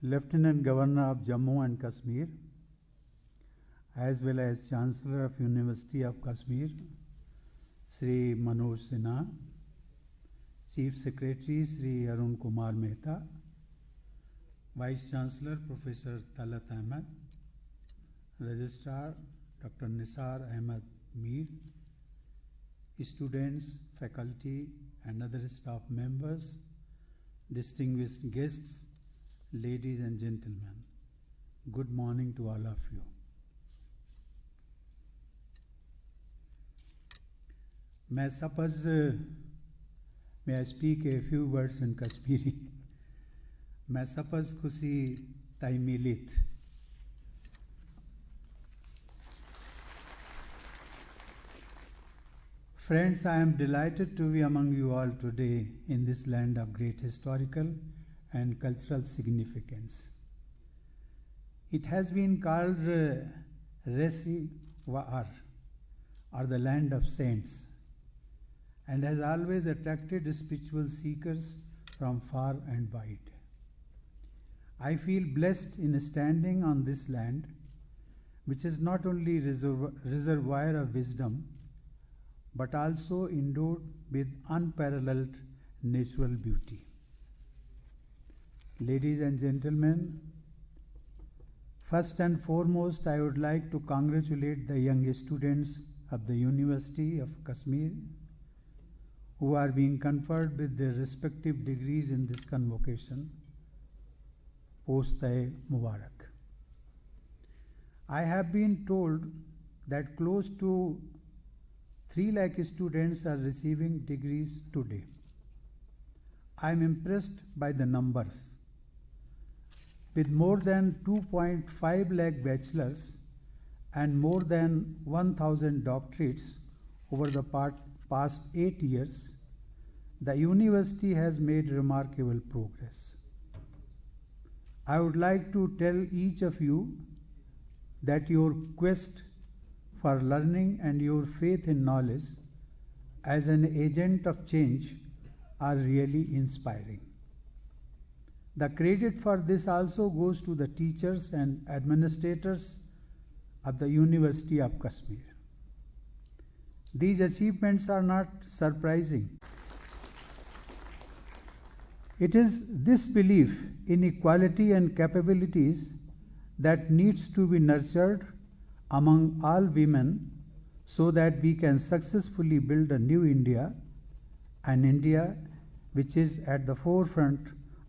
Lieutenant Governor of Jammu and Kashmir, as well as Chancellor of University of Kashmir, Sri Manoj Sinha, Chief Secretary Sri Arun Kumar Mehta, Vice Chancellor Professor Talat Ahmed, Registrar Dr. Nisar Ahmed Mir, students, faculty and other staff members, distinguished guests, ladies and gentlemen, good morning to all of you. May I speak a few words in Kashmiri? मैं सपस खुशी ताई मिलित Friends, I am delighted to be among you all today in this land of great historical and cultural significance. It has been called Resi Waar, or the land of saints, and has always attracted spiritual seekers from far and wide. I feel blessed in standing on this land, which is not only reservoir of wisdom, but also endowed with unparalleled natural beauty. Ladies and gentlemen, first and foremost, I would like to congratulate the young students of the University of Kashmir who are being conferred with their respective degrees in this convocation. Post-e Mubarak. I have been told that close to 3 lakh students are receiving degrees today. I am impressed by the numbers. With more than 2.5 lakh bachelors and more than 1,000 doctorates over the past 8 years, the university has made remarkable progress. I would like to tell each of you that your quest for learning and your faith in knowledge as an agent of change are really inspiring. The credit for this also goes to the teachers and administrators of the University of Kashmir. These achievements are not surprising. It is this belief in equality and capabilities that needs to be nurtured among all women so that we can successfully build a new India, an India which is at the forefront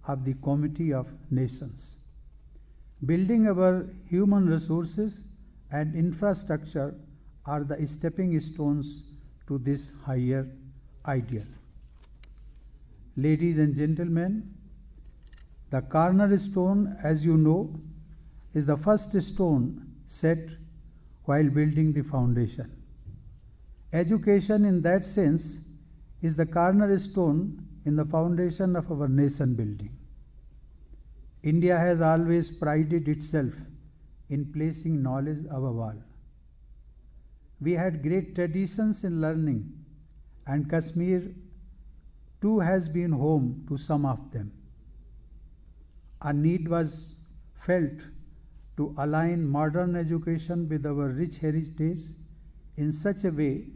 of the Comity of Nations. Building our human resources and infrastructure are the stepping stones to this higher ideal. Ladies and gentlemen, the cornerstone, as you know, is the first stone set while building the foundation. Education, in that sense, is the cornerstone in the foundation of our nation building. India has always prided itself in placing knowledge above all. We had great traditions in learning, and Kashmir too has been home to some of them. A need was felt to align modern education with our rich heritage in such a way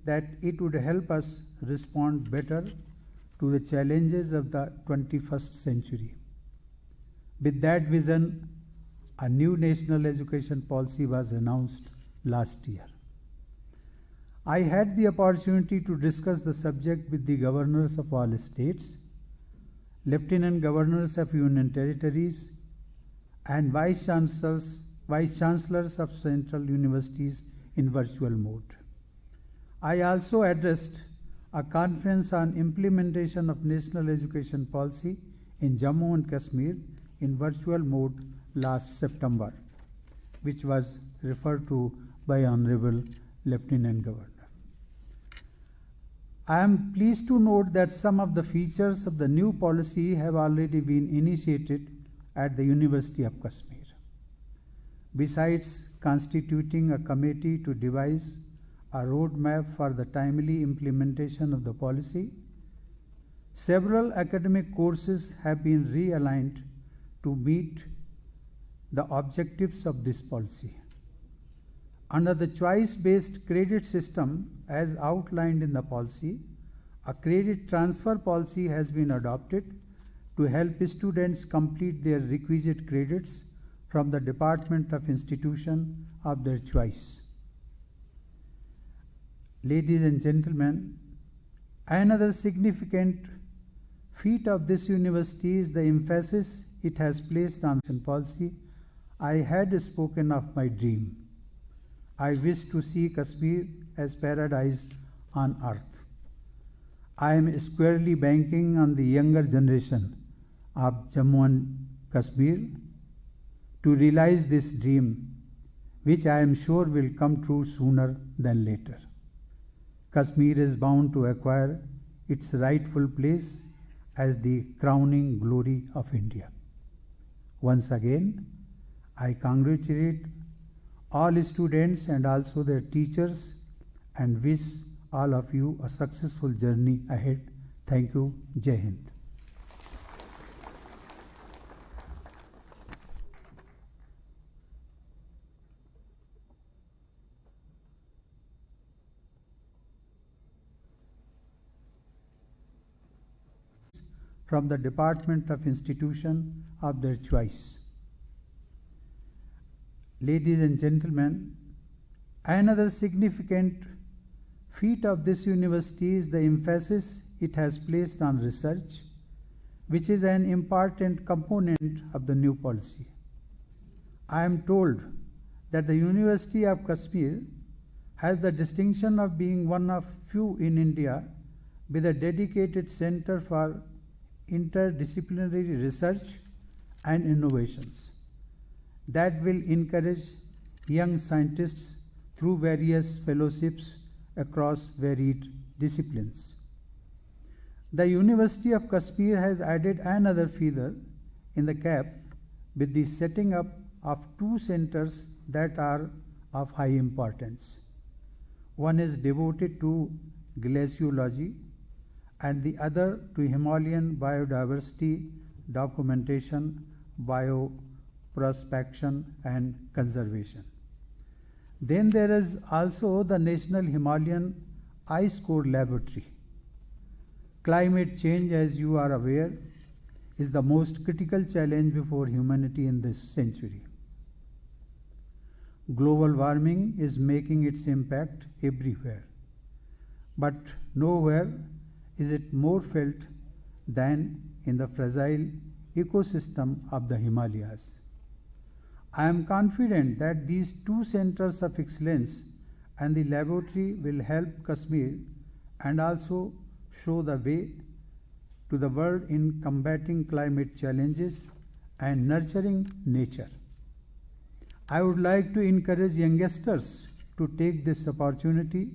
that it would help us respond better to the challenges of the 21st century. With that vision, a new national education policy was announced last year. I had the opportunity to discuss the subject with the governors of all states, lieutenant governors of union territories, and vice chancellors of central universities in virtual mode. I also addressed a conference on implementation of national education policy in Jammu and Kashmir in virtual mode last September, which was referred to by Honorable Lieutenant Governor. I am pleased to note that some of the features of the new policy have already been initiated at the University of Kashmir. Besides constituting a committee to devise a roadmap for the timely implementation of the policy, several academic courses have been realigned to meet the objectives of this policy. Under the choice-based credit system as outlined in the policy, a credit transfer policy has been adopted to help students complete their requisite credits from the department of institution of their choice. Ladies and gentlemen, another significant feat of this university is the emphasis it has placed on policy. I had spoken of my dream. I wish to see Kashmir as paradise on earth. I am squarely banking on the younger generation of Jammu and Kashmir to realize this dream, which I am sure will come true sooner than later. Kashmir is bound to acquire its rightful place as the crowning glory of India. Once again, I congratulate all students and also their teachers and wish all of you a successful journey ahead. Thank you. Jai Hind. From the department of institution of their choice. Ladies and gentlemen, another significant feat of this university is the emphasis it has placed on research, which is an important component of the new policy. I am told that the University of Kashmir has the distinction of being one of few in India with a dedicated center for interdisciplinary research and innovations that will encourage young scientists through various fellowships across varied disciplines. The University of Kashmir has added another feather in the cap with the setting up of two centers that are of high importance. One is devoted to glaciology and the other to Himalayan biodiversity documentation, bioprospection and conservation. Then there is also the National Himalayan Ice Core Laboratory. Climate change, as you are aware, is the most critical challenge before humanity in this century. Global warming is making its impact everywhere, but nowhere is it more felt than in the fragile ecosystem of the Himalayas. I am confident that these two centers of excellence and the laboratory will help Kashmir and also show the way to the world in combating climate challenges and nurturing nature. I would like to encourage youngsters to take this opportunity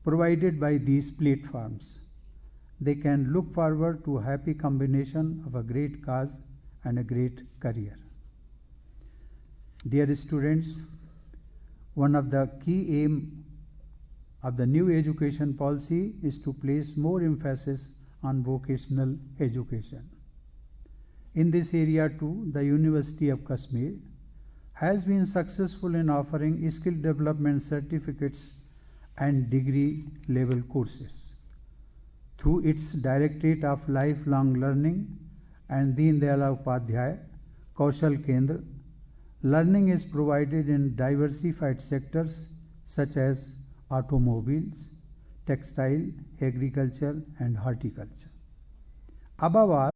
provided by these platforms. They can look forward to a happy combination of a great cause and a great career. Dear students, one of the key aims of the new education policy is to place more emphasis on vocational education. In this area too, the University of Kashmir has been successful in offering skill development certificates and degree level courses. Through its Directorate of Lifelong Learning and Deen Dayal Upadhyay Kaushal Kendra, learning is provided in diversified sectors such as automobiles, textile, agriculture and horticulture. Above all,